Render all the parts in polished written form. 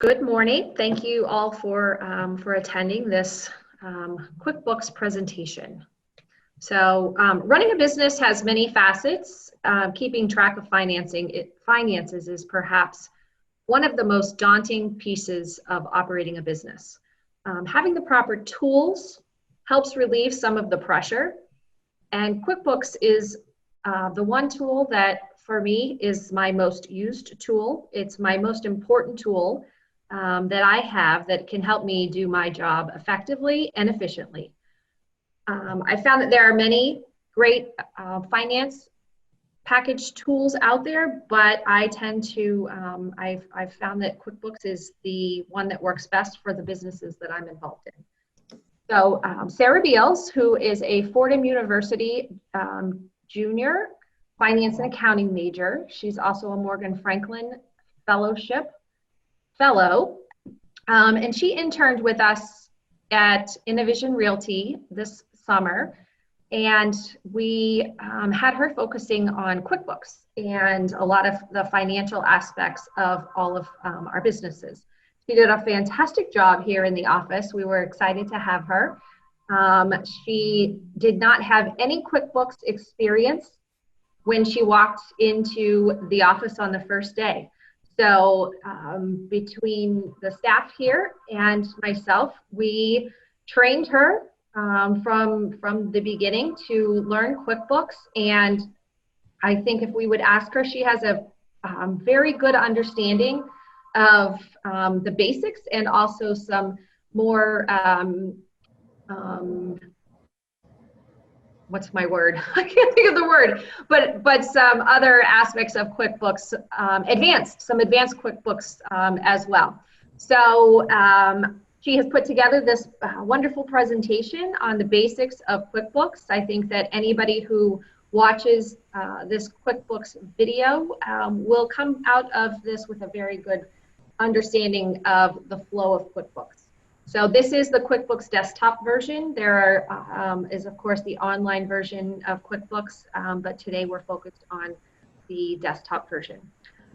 Good morning. Thank you all for attending this QuickBooks presentation. So running a business has many facets. Keeping track of finances is perhaps one of the most daunting pieces of operating a business. Having the proper tools helps relieve some of the pressure. And QuickBooks is the one tool that for me is my most used tool. It's my most important tool that I have that can help me do my job effectively and efficiently. I found that there are many great finance package tools out there, but I tend to, I've found that QuickBooks is the one that works best for the businesses that I'm involved in. So Sarah Beals, who is a Fordham University junior finance and accounting major. She's also a Morgan Franklin fellow, and she interned with us at Innovision Realty this summer, and we had her focusing on QuickBooks and a lot of the financial aspects of all of our businesses. She did a fantastic job here in the office. We were excited to have her. She did not have any QuickBooks experience when she walked into the office on the first day. So between the staff here and myself, we trained her from the beginning to learn QuickBooks. And I think if we would ask her, she has a very good understanding of the basics and also some more, what's my word? I can't think of the word, but some other aspects of QuickBooks, some advanced QuickBooks as well. So she has put together this wonderful presentation on the basics of QuickBooks. I think that anybody who watches this QuickBooks video will come out of this with a very good understanding of the flow of QuickBooks. So this is the QuickBooks desktop version. There is, of course, the online version of QuickBooks, but today we're focused on the desktop version.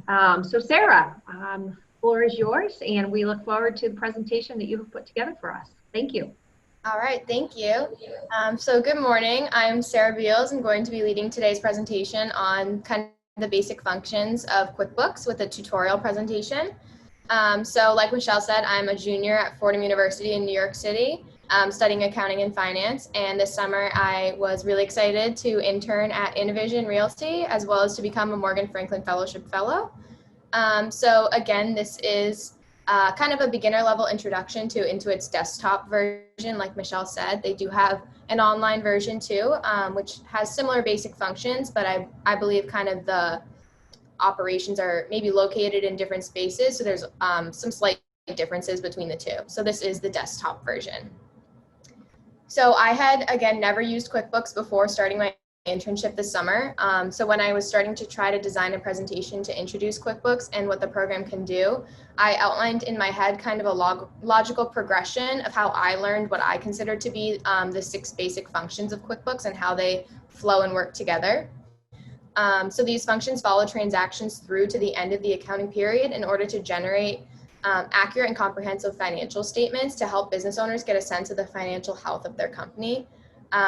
So Sarah, the floor is yours, and we look forward to the presentation that you have put together for us. Thank you. All right, thank you. So good morning. I'm Sarah Beals. I'm going to be leading today's presentation on kind of the basic functions of QuickBooks with a tutorial presentation. So like Michelle said, I'm a junior at Fordham University in New York City, studying accounting and finance. And this summer I was really excited to intern at Innovision Realty, as well as to become a Morgan Franklin Fellowship Fellow. So again, this is kind of a beginner level introduction to Intuit's desktop version. Like Michelle said, they do have an online version too, which has similar basic functions, but I believe kind of the operations are maybe located in different spaces, so there's some slight differences between the two. So this is the desktop version. So I had, again, never used QuickBooks before starting my internship this summer. So when I was starting to try to design a presentation to introduce QuickBooks and what the program can do, I outlined in my head kind of a logical progression of how I learned what I considered to be the 6 basic functions of QuickBooks and how they flow and work together. So these functions follow transactions through to the end of the accounting period in order to generate accurate and comprehensive financial statements to help business owners get a sense of the financial health of their company.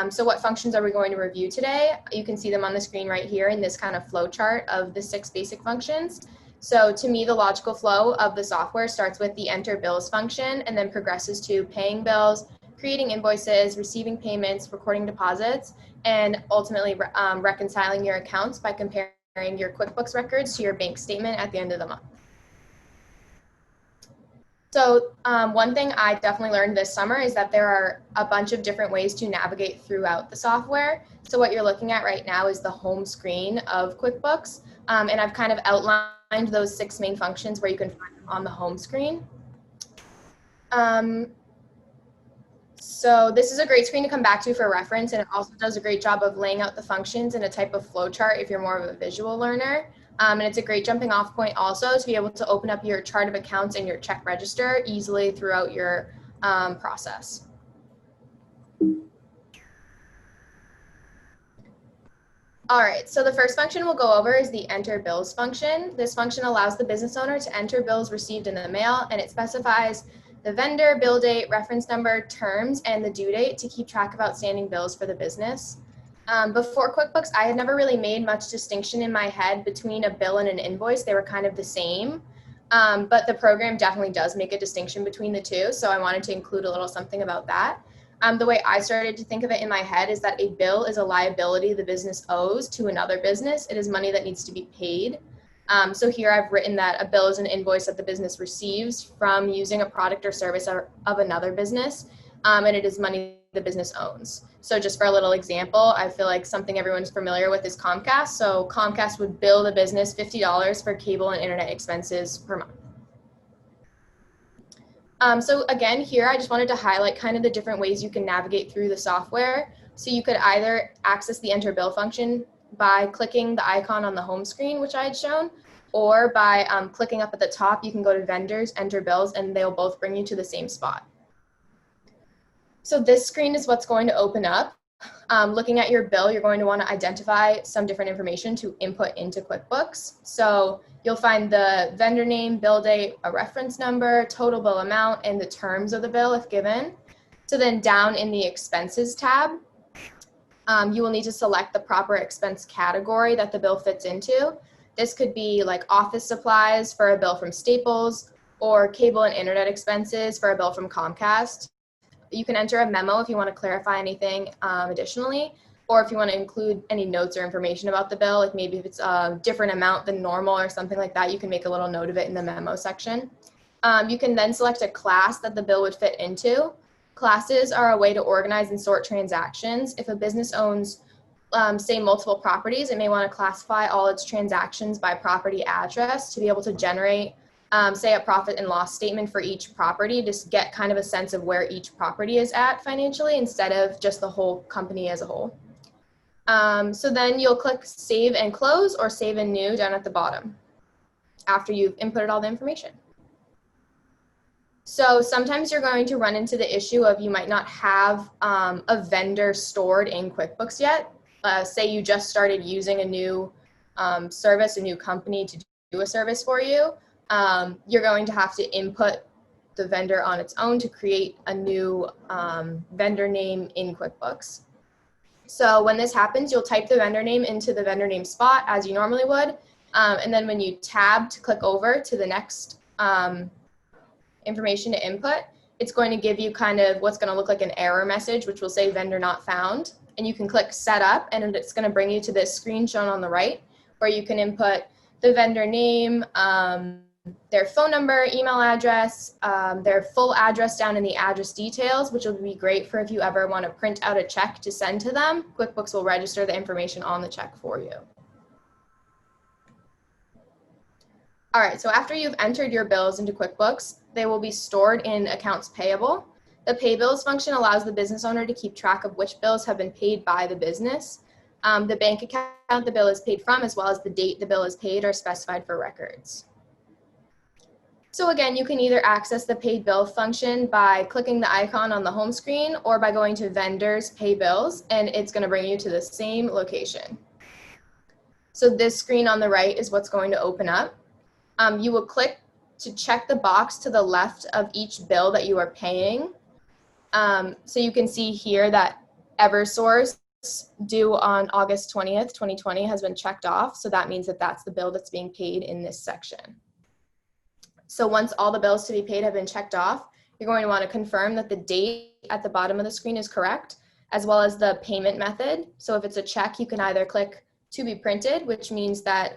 So what functions are we going to review today? You can see them on the screen right here in this kind of flow chart of the 6 basic functions. So to me, the logical flow of the software starts with the enter bills function and then progresses to paying bills, creating invoices, receiving payments, recording deposits, and ultimately reconciling your accounts by comparing your QuickBooks records to your bank statement at the end of the month. So one thing I definitely learned this summer is that there are a bunch of different ways to navigate throughout the software. So what you're looking at right now is the home screen of QuickBooks, and I've kind of outlined those 6 main functions where you can find them on the home screen. So this is a great screen to come back to for reference, and it also does a great job of laying out the functions in a type of flow chart if you're more of a visual learner. And it's a great jumping off point also to be able to open up your chart of accounts and your check register easily throughout your process. All right, so the first function we'll go over is the enter bills function. This function allows the business owner to enter bills received in the mail, and it specifies the vendor, bill date, reference number, terms, and the due date to keep track of outstanding bills for the business. Before QuickBooks, I had never really made much distinction in my head between a bill and an invoice. They were kind of the same, but the program definitely does make a distinction between the two, so I wanted to include a little something about that. The way I started to think of it in my head is that a bill is a liability the business owes to another business. It is money that needs to be paid. So here I've written that a bill is an invoice that the business receives from using a product or service of another business, and it is money the business owns. So just for a little example, I feel like something everyone's familiar with is Comcast. So Comcast would bill the business $50 for cable and internet expenses per month. So again, here I just wanted to highlight kind of the different ways you can navigate through the software. So you could either access the enter bill function by clicking the icon on the home screen, which I had shown, or by clicking up at the top, you can go to vendors, enter bills, and they'll both bring you to the same spot. So this screen is what's going to open up. Looking at your bill, you're going to want to identify some different information to input into QuickBooks. So you'll find the vendor name, bill date, a reference number, total bill amount, and the terms of the bill if given. So then down in the expenses tab, you will need to select the proper expense category that the bill fits into. This could be like office supplies for a bill from Staples, or cable and internet expenses for a bill from Comcast. You can enter a memo if you want to clarify anything additionally, or if you want to include any notes or information about the bill, like maybe if it's a different amount than normal or something like that, you can make a little note of it in the memo section. You can then select a class that the bill would fit into. Classes are a way to organize and sort transactions. If a business owns, say, multiple properties, it may want to classify all its transactions by property address to be able to generate say a profit and loss statement for each property, just get kind of a sense of where each property is at financially instead of just the whole company as a whole. So then you'll click save and close or save and new down at the bottom after you've inputted all the information. So sometimes you're going to run into the issue of you might not have a vendor stored in QuickBooks yet. Say you just started using a new service, a new company to do a service for you. You're going to have to input the vendor on its own to create a new vendor name in QuickBooks. So when this happens, you'll type the vendor name into the vendor name spot as you normally would. And then when you tab to click over to the next information to input, it's going to give you kind of what's going to look like an error message, which will say vendor not found. And you can click setup, and it's going to bring you to this screen shown on the right, where you can input the vendor name, their phone number, email address, their full address down in the address details, which will be great for if you ever want to print out a check to send to them. QuickBooks will register the information on the check for you. All right, so after you've entered your bills into QuickBooks, they will be stored in accounts payable. The pay bills function allows the business owner to keep track of which bills have been paid by the business. The bank account the bill is paid from, as well as the date the bill is paid, are specified for records. So again, you can either access the paid bill function by clicking the icon on the home screen or by going to vendors pay bills, and it's going to bring you to the same location. So this screen on the right is what's going to open up. You will click to check the box to the left of each bill that you are paying. So you can see here that Eversource due on August 20th, 2020 has been checked off. So that means that that's the bill that's being paid in this section. So once all the bills to be paid have been checked off, you're going to want to confirm that the date at the bottom of the screen is correct, as well as the payment method. So if it's a check, you can either click to be printed, which means that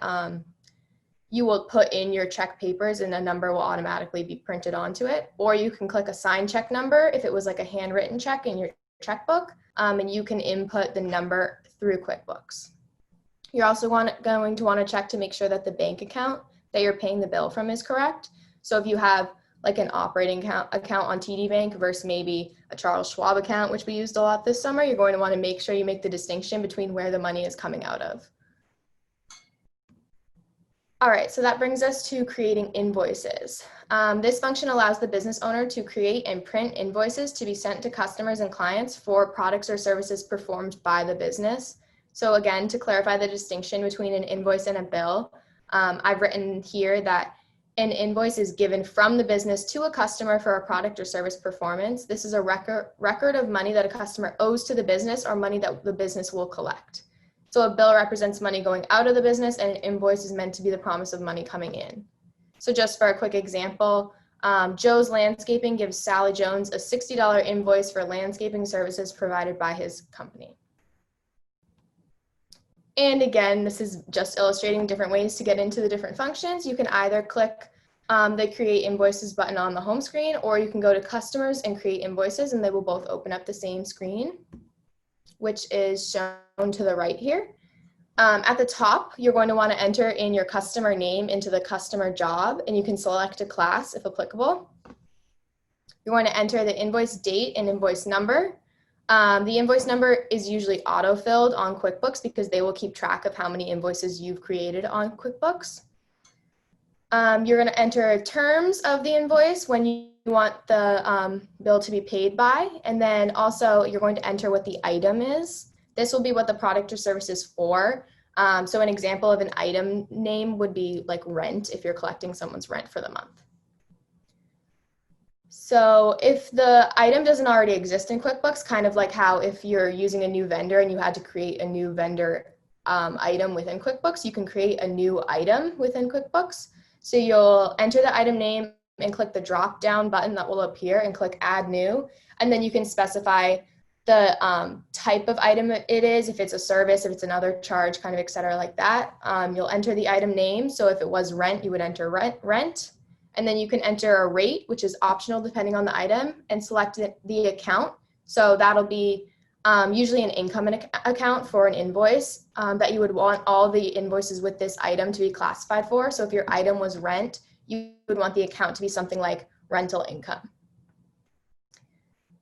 you will put in your check papers and a number will automatically be printed onto it. Or you can click assign check number if it was like a handwritten check in your checkbook, and you can input the number through QuickBooks. You're also going to want to check to make sure that the bank account that you're paying the bill from is correct. So if you have like an operating account on TD Bank versus maybe a Charles Schwab account, which we used a lot this summer, you're going to want to make sure you make the distinction between where the money is coming out of. All right, so that brings us to creating invoices. This function allows the business owner to create and print invoices to be sent to customers and clients for products or services performed by the business. So again, to clarify the distinction between an invoice and a bill, I've written here that an invoice is given from the business to a customer for a product or service performance. This is a record of money that a customer owes to the business or money that the business will collect. So a bill represents money going out of the business, and an invoice is meant to be the promise of money coming in. So just for a quick example, Joe's Landscaping gives Sally Jones a $60 invoice for landscaping services provided by his company. And again, this is just illustrating different ways to get into the different functions. You can either click the Create Invoices button on the home screen, or you can go to Customers and Create Invoices, and they will both open up the same screen, which is shown to the right here. At the top, you're going to want to enter in your customer name into the customer job, and you can select a class if applicable. You're going to enter the invoice date and invoice number. The invoice number is usually auto-filled on QuickBooks because they will keep track of how many invoices you've created on QuickBooks. You're going to enter terms of the invoice when you want the bill to be paid by, and then also you're going to enter what the item is. This will be what the product or service is for. So an example of an item name would be like rent if you're collecting someone's rent for the month. So if the item doesn't already exist in QuickBooks, kind of like how if you're using a new vendor and you had to create a new vendor item within QuickBooks, you can create a new item within QuickBooks. So you'll enter the item name and click the drop down button that will appear and click Add New. And then you can specify the type of item it is, if it's a service, if it's another charge, kind of et cetera like that. You'll enter the item name. So if it was rent, you would enter rent. And then you can enter a rate, which is optional depending on the item, and select the account. So that'll be usually an income account for an invoice that you would want all the invoices with this item to be classified for. So if your item was rent, you would want the account to be something like rental income.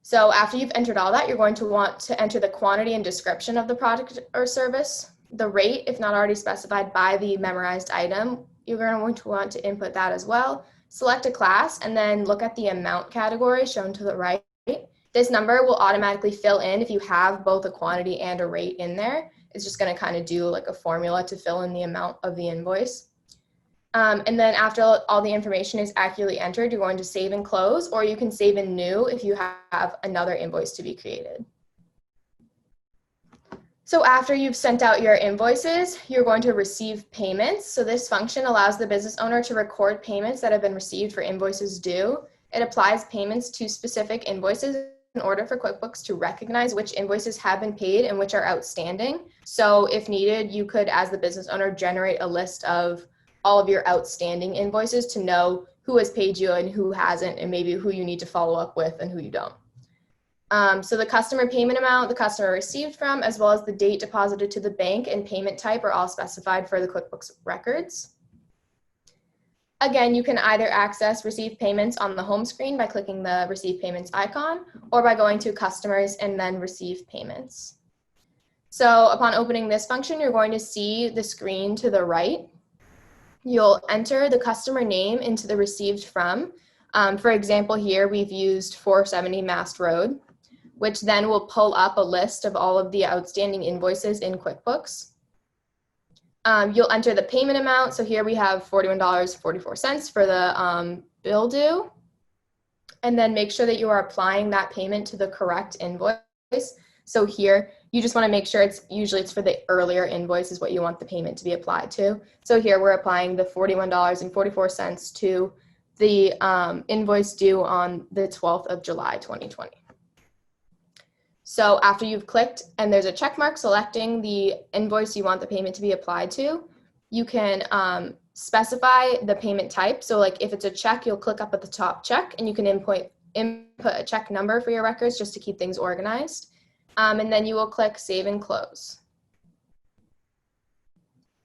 So after you've entered all that, you're going to want to enter the quantity and description of the product or service, the rate, if not already specified by the memorized item. You're going to want to input that as well. Select a class and then look at the amount category shown to the right. This number will automatically fill in if you have both a quantity and a rate in there. It's just going to kind of do like a formula to fill in the amount of the invoice. And then after all the information is accurately entered, you're going to save and close, or you can save in new if you have another invoice to be created. So after you've sent out your invoices, you're going to receive payments. So this function allows the business owner to record payments that have been received for invoices due. It applies payments to specific invoices in order for QuickBooks to recognize which invoices have been paid and which are outstanding. So if needed, you could, as the business owner, generate a list of all of your outstanding invoices to know who has paid you and who hasn't, and maybe who you need to follow up with and who you don't. So the customer payment amount the customer received from, as well as the date deposited to the bank and payment type are all specified for the QuickBooks records. Again, you can either access receive payments on the home screen by clicking the receive payments icon, or by going to customers and then receive payments. So upon opening this function, you're going to see the screen to the right. You'll enter the customer name into the received from. For example, here we've used 470 Mast Road, which then will pull up a list of all of the outstanding invoices in QuickBooks. You'll enter the payment amount. So here we have $41.44 for the bill due. And then make sure that you are applying that payment to the correct invoice. So here, you just want to make sure usually it's for the earlier invoice is what you want the payment to be applied to. So here we're applying the $41.44 to the invoice due on the 12th of July, 2020. So after you've clicked and there's a check mark selecting the invoice you want the payment to be applied to, you can specify the payment type. So like if it's a check, you'll click up at the top check, and you can input a check number for your records just to keep things organized. And then you will click Save and Close.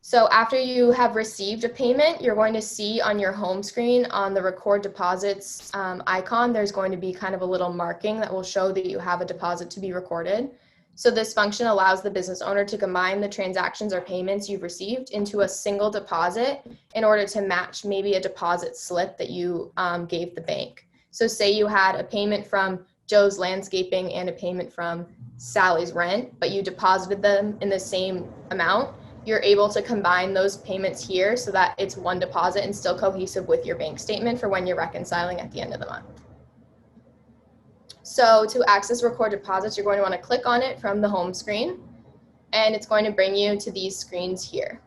So after you have received a payment, you're going to see on your home screen on the Record Deposits icon, there's going to be kind of a little marking that will show that you have a deposit to be recorded. So this function allows the business owner to combine the transactions or payments you've received into a single deposit in order to match maybe a deposit slip that you gave the bank. So say you had a payment from Joe's landscaping and a payment from Sally's rent, but you deposited them in the same amount, you're able to combine those payments here so that it's one deposit and still cohesive with your bank statement for when you're reconciling at the end of the month. So to access record deposits, you're going to want to click on it from the home screen, and it's going to bring you to these screens here.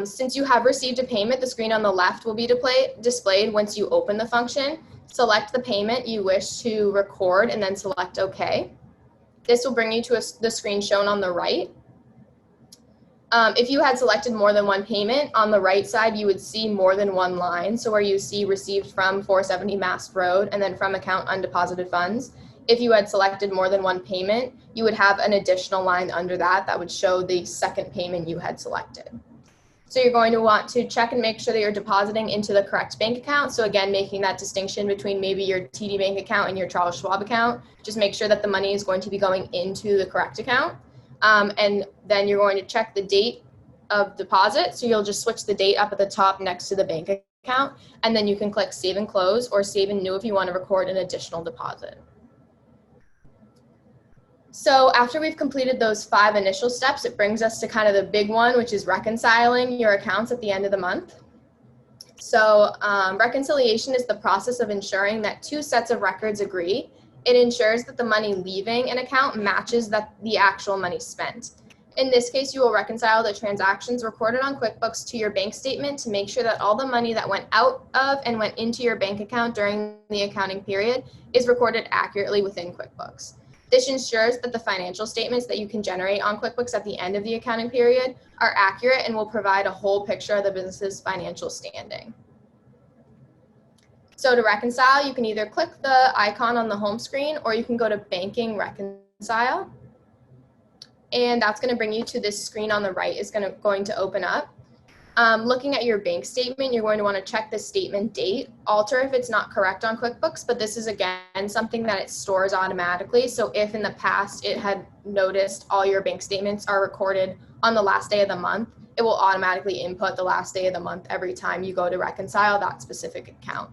Since you have received a payment, the screen on the left will be displayed once you open the function. Select the payment you wish to record and then select OK. This will bring you to the screen shown on the right. If you had selected more than one payment, on the right side you would see more than one line. So where you see received from 470 Mast Road and then from account undeposited funds. If you had selected more than one payment, you would have an additional line under that would show the second payment you had selected. So you're going to want to check and make sure that you're depositing into the correct bank account. So again, making that distinction between maybe your TD Bank account and your Charles Schwab account. Just make sure that the money is going to be going into the correct account. And then you're going to check the date of deposit. So you'll just switch the date up at the top next to the bank account. And then you can click Save and Close or Save and New if you want to record an additional deposit. So after we've completed those 5 initial steps, it brings us to kind of the big one, which is reconciling your accounts at the end of the month. So reconciliation is the process of ensuring that 2 sets of records agree. It ensures that the money leaving an account matches the actual money spent. In this case, you will reconcile the transactions recorded on QuickBooks to your bank statement to make sure that all the money that went out of and went into your bank account during the accounting period is recorded accurately within QuickBooks. This ensures that the financial statements that you can generate on QuickBooks at the end of the accounting period are accurate and will provide a whole picture of the business's financial standing. So to reconcile, you can either click the icon on the home screen or you can go to Banking Reconcile. And that's going to bring you to this screen on the right is going to open up. Looking at your bank statement, you're going to want to check the statement date, alter if it's not correct on QuickBooks, but this is again something that it stores automatically. So if in the past it had noticed all your bank statements are recorded on the last day of the month, it will automatically input the last day of the month every time you go to reconcile that specific account.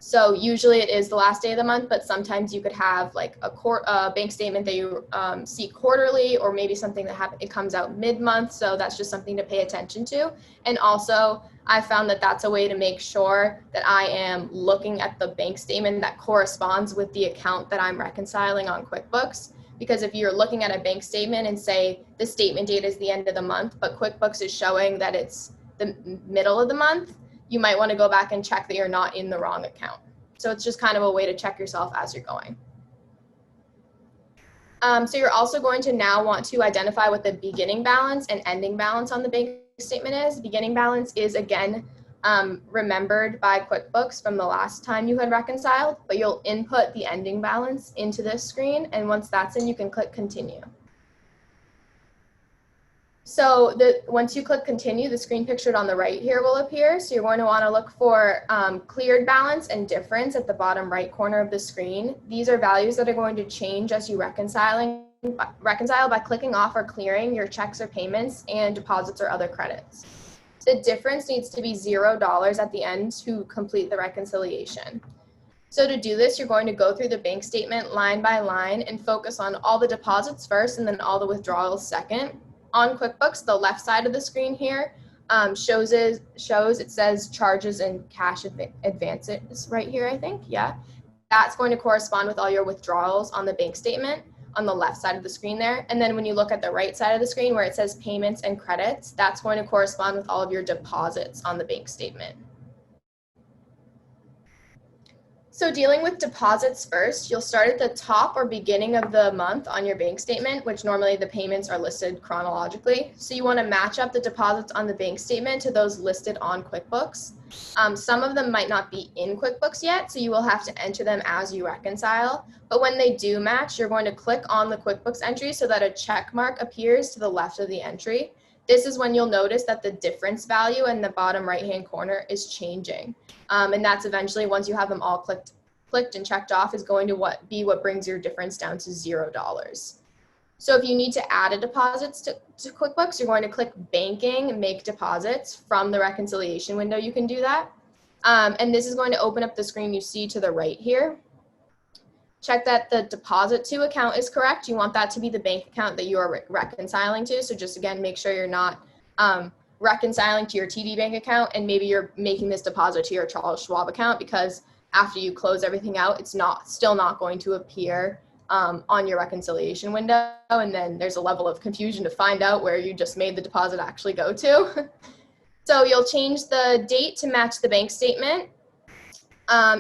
So usually it is the last day of the month, but sometimes you could have like a bank statement that you see quarterly, or maybe something that it comes out mid-month. So that's just something to pay attention to. And also I found that that's a way to make sure that I am looking at the bank statement that corresponds with the account that I'm reconciling on QuickBooks. Because if you're looking at a bank statement and say the statement date is the end of the month, but QuickBooks is showing that it's the middle of the month, you might want to go back and check that you're not in the wrong account. So it's just kind of a way to check yourself as you're going. So you're also going to now want to identify what the beginning balance and ending balance on the bank statement is. Beginning balance is again remembered by QuickBooks from the last time you had reconciled, but you'll input the ending balance into this screen, and once that's in, you can click Continue. So once you click Continue, the screen pictured on the right here will appear. So you're going to want to look for cleared balance and difference at the bottom right corner of the screen. These are values that are going to change as you reconcile by clicking off or clearing your checks or payments and deposits or other credits. The difference needs to be $0 at the end to complete the reconciliation. So to do this, you're going to go through the bank statement line by line and focus on all the deposits first and then all the withdrawals second. On QuickBooks, the left side of the screen here shows it says charges and cash advances right here, I think. Yeah, that's going to correspond with all your withdrawals on the bank statement on the left side of the screen there. And then when you look at the right side of the screen where it says payments and credits, that's going to correspond with all of your deposits on the bank statement. So dealing with deposits first, you'll start at the top or beginning of the month on your bank statement, which normally the payments are listed chronologically. So you want to match up the deposits on the bank statement to those listed on QuickBooks. Some of them might not be in QuickBooks yet, so you will have to enter them as you reconcile. But when they do match, you're going to click on the QuickBooks entry so that a check mark appears to the left of the entry. This is when you'll notice that the difference value in the bottom right-hand corner is changing. And that's eventually, once you have them all clicked and checked off, is going to be what brings your difference down to $0. So if you need to add a deposit to QuickBooks, you're going to click Banking, Make Deposits from the reconciliation window. You can do that. And this is going to open up the screen you see to the right here. Check that the deposit to account is correct. You want that to be the bank account that you are reconciling to. So just again, make sure you're not reconciling to your TD bank account, and maybe you're making this deposit to your Charles Schwab account, because after you close everything out, it's still not going to appear on your reconciliation window. And then there's a level of confusion to find out where you just made the deposit actually go to. So you'll change the date to match the bank statement.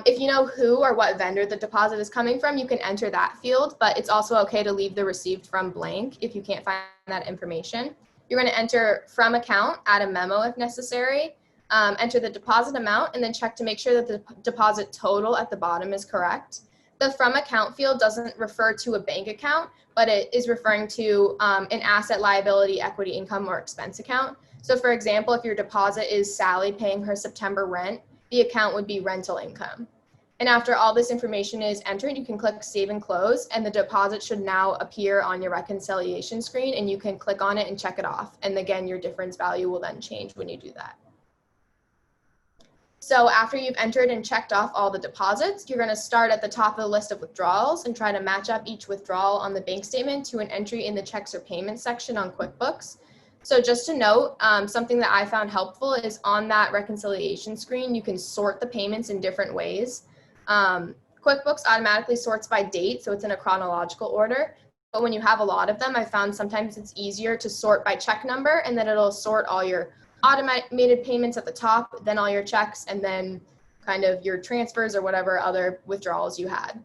If you know who or what vendor the deposit is coming from, you can enter that field, but it's also okay to leave the received from blank if you can't find that information. You're going to enter from account, add a memo if necessary, enter the deposit amount, and then check to make sure that the deposit total at the bottom is correct. The from account field doesn't refer to a bank account, but it is referring to an asset, liability, equity, income, or expense account. So for example, if your deposit is Sally paying her September rent, the account would be rental income. And after all this information is entered, you can click Save and Close, and the deposit should now appear on your reconciliation screen, and you can click on it and check it off. And again, your difference value will then change when you do that. So after you've entered and checked off all the deposits, you're going to start at the top of the list of withdrawals and try to match up each withdrawal on the bank statement to an entry in the checks or payments section on QuickBooks. So just to note, something that I found helpful is on that reconciliation screen, you can sort the payments in different ways. QuickBooks automatically sorts by date, so it's in a chronological order. But when you have a lot of them, I found sometimes it's easier to sort by check number, and then it'll sort all your automated payments at the top, then all your checks, and then kind of your transfers or whatever other withdrawals you had.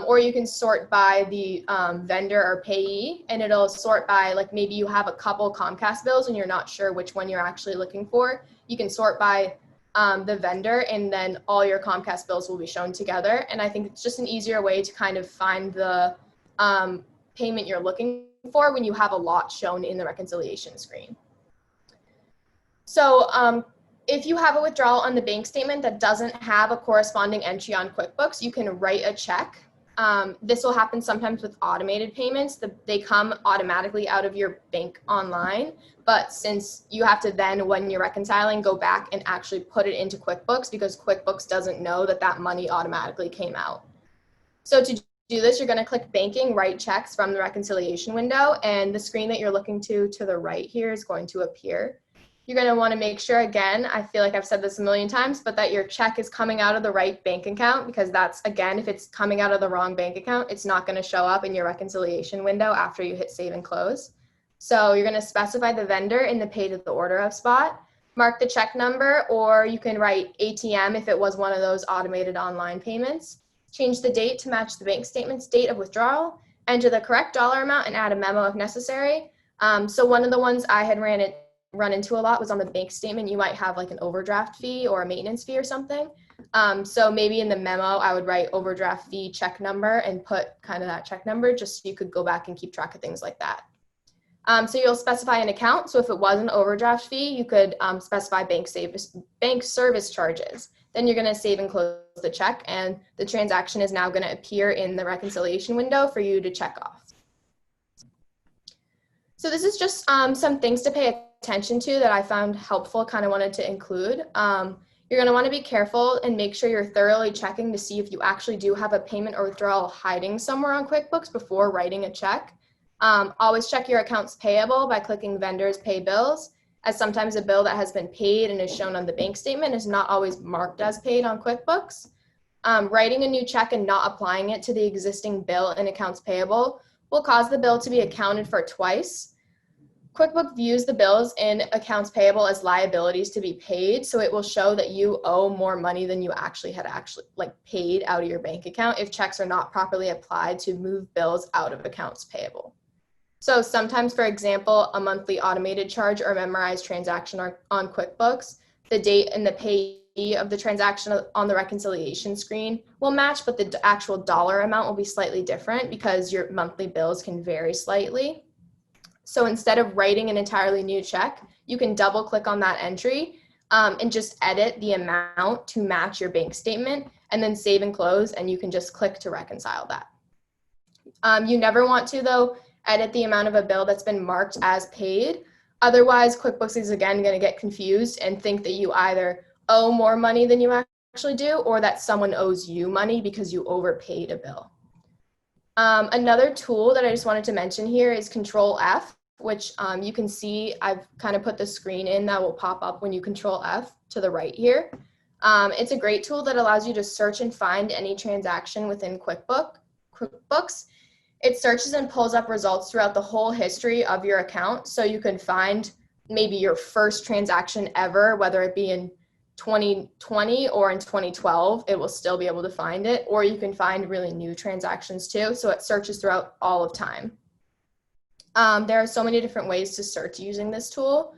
Or you can sort by the vendor or payee, and it'll sort by, like, maybe you have a couple Comcast bills and you're not sure which one you're actually looking for. You can sort by the vendor, and then all your Comcast bills will be shown together. And I think it's just an easier way to kind of find the payment you're looking for when you have a lot shown in the reconciliation screen. So if you have a withdrawal on the bank statement that doesn't have a corresponding entry on QuickBooks, you can write a check. This will happen sometimes with automated payments. They come automatically out of your bank online, but since you have to then, when you're reconciling, go back and actually put it into QuickBooks, because QuickBooks doesn't know that that money automatically came out. So to do this, you're going to click Banking, Write Checks from the reconciliation window, and the screen that you're looking to the right here is going to appear. You're going to want to make sure, again, I feel like I've said this a million times, but that your check is coming out of the right bank account, because that's, again, if it's coming out of the wrong bank account, it's not going to show up in your reconciliation window after you hit Save and Close. So you're going to specify the vendor in the Pay to the Order of spot, mark the check number, or you can write ATM if it was one of those automated online payments. Change the date to match the bank statement's date of withdrawal, enter the correct dollar amount, and add a memo if necessary. So one of the ones I had run into a lot was on the bank statement. You might have like an overdraft fee or a maintenance fee or something. So maybe in the memo, I would write overdraft fee check number and put kind of that check number, just so you could go back and keep track of things like that. So you'll specify an account. So if it was an overdraft fee, you could specify bank service charges. Then you're going to save and close the check, and the transaction is now going to appear in the reconciliation window for you to check off. So this is just some things to pay attention to that I found helpful, kind of wanted to include. You're going to want to be careful and make sure you're thoroughly checking to see if you actually do have a payment or withdrawal hiding somewhere on QuickBooks before writing a check. Always check your accounts payable by clicking Vendors Pay Bills, as sometimes a bill that has been paid and is shown on the bank statement is not always marked as paid on QuickBooks. Writing a new check and not applying it to the existing bill in accounts payable will cause the bill to be accounted for twice. QuickBooks views the bills in accounts payable as liabilities to be paid, so it will show that you owe more money than you actually paid out of your bank account if checks are not properly applied to move bills out of accounts payable. So sometimes, for example, a monthly automated charge or memorized transaction on QuickBooks, the date and the payee of the transaction on the reconciliation screen will match, but the actual dollar amount will be slightly different because your monthly bills can vary slightly. So instead of writing an entirely new check, you can double click on that entry and just edit the amount to match your bank statement, and then save and close, and you can just click to reconcile that. You never want to, though, edit the amount of a bill that's been marked as paid. Otherwise, QuickBooks is again going to get confused and think that you either owe more money than you actually do, or that someone owes you money because you overpaid a bill. Another tool that I just wanted to mention here is Control F, which you can see I've kind of put the screen in that will pop up when you Control F to the right here. It's a great tool that allows you to search and find any transaction within QuickBooks. It searches and pulls up results throughout the whole history of your account. So you can find maybe your first transaction ever, whether it be in 2020 or in 2012, it will still be able to find it. Or you can find really new transactions too. So it searches throughout all of time. There are so many different ways to search using this tool.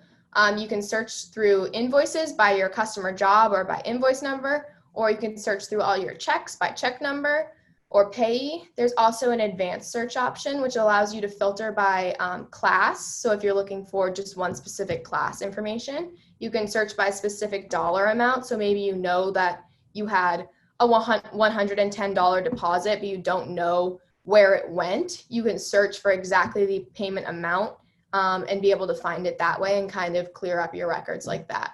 You can search through invoices by your customer job or by invoice number, or you can search through all your checks by check number or payee. There's also an advanced search option, which allows you to filter by class. So if you're looking for just one specific class information, you can search by specific dollar amount. So maybe you know that you had a $110 deposit, but you don't know where it went. You can search for exactly the payment amount and be able to find it that way and kind of clear up your records like that.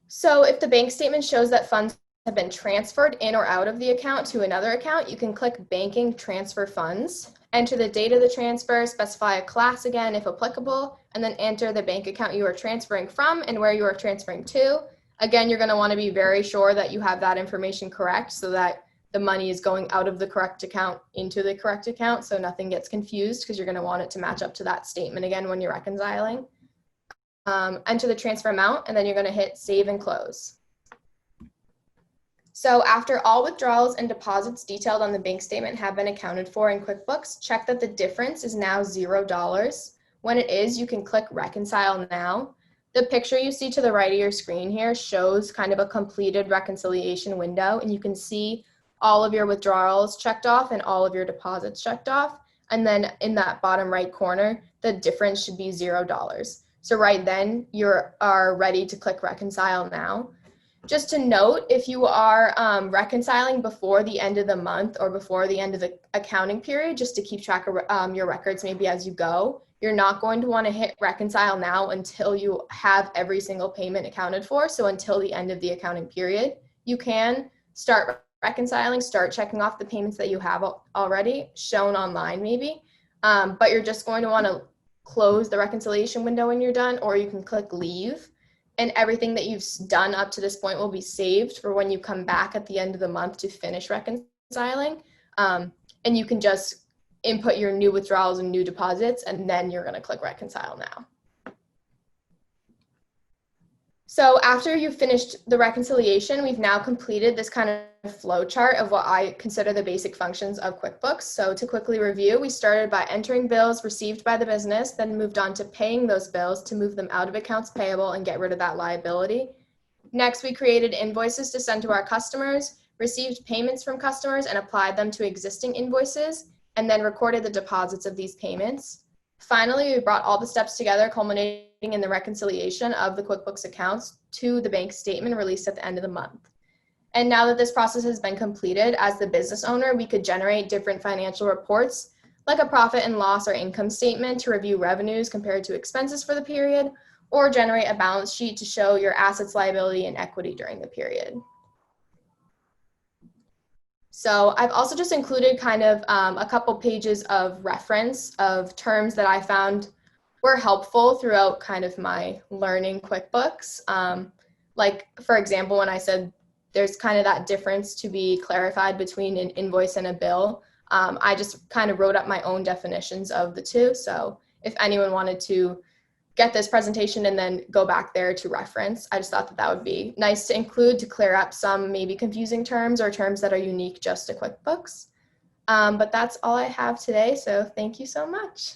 So if the bank statement shows that funds have been transferred in or out of the account to another account, you can click Banking Transfer Funds, enter the date of the transfer, specify a class again if applicable, and then enter the bank account you are transferring from and where you are transferring to. Again, you're going to want to be very sure that you have that information correct so that the money is going out of the correct account into the correct account, so nothing gets confused, because you're going to want it to match up to that statement again when you're reconciling. Enter the transfer amount, and then you're going to hit Save and Close. So after all withdrawals and deposits detailed on the bank statement have been accounted for in QuickBooks, check that the difference is now $0. When it is, you can click Reconcile Now. The picture you see to the right of your screen here shows kind of a completed reconciliation window, and you can see all of your withdrawals checked off and all of your deposits checked off. And then in that bottom right corner, the difference should be $0. So right then you are ready to click Reconcile Now. Just to note, if you are reconciling before the end of the month or before the end of the accounting period, just to keep track of your records maybe as you go, you're not going to want to hit Reconcile Now until you have every single payment accounted for. So until the end of the accounting period, you can start reconciling, start checking off the payments that you have already shown online maybe, but you're just going to want to close the reconciliation window when you're done, or you can click Leave. And everything that you've done up to this point will be saved for when you come back at the end of the month to finish reconciling. And you can just input your new withdrawals and new deposits, and then you're going to click Reconcile Now. So after you've finished the reconciliation, we've now completed this kind of flow chart of what I consider the basic functions of QuickBooks. So to quickly review, we started by entering bills received by the business, then moved on to paying those bills to move them out of accounts payable and get rid of that liability. Next, we created invoices to send to our customers, received payments from customers and applied them to existing invoices, and then recorded the deposits of these payments. Finally, we brought all the steps together, culminating in the reconciliation of the QuickBooks accounts to the bank statement released at the end of the month. And now that this process has been completed, as the business owner, we could generate different financial reports, like a profit and loss or income statement to review revenues compared to expenses for the period, or generate a balance sheet to show your assets, liability, and equity during the period. So I've also just included kind of a couple pages of reference of terms that I found were helpful throughout kind of my learning QuickBooks. Like, for example, when I said there's kind of that difference to be clarified between an invoice and a bill, I just kind of wrote up my own definitions of the two. So if anyone wanted to get this presentation and then go back there to reference, I just thought that that would be nice to include to clear up some maybe confusing terms or terms that are unique just to QuickBooks. But that's all I have today, so thank you so much.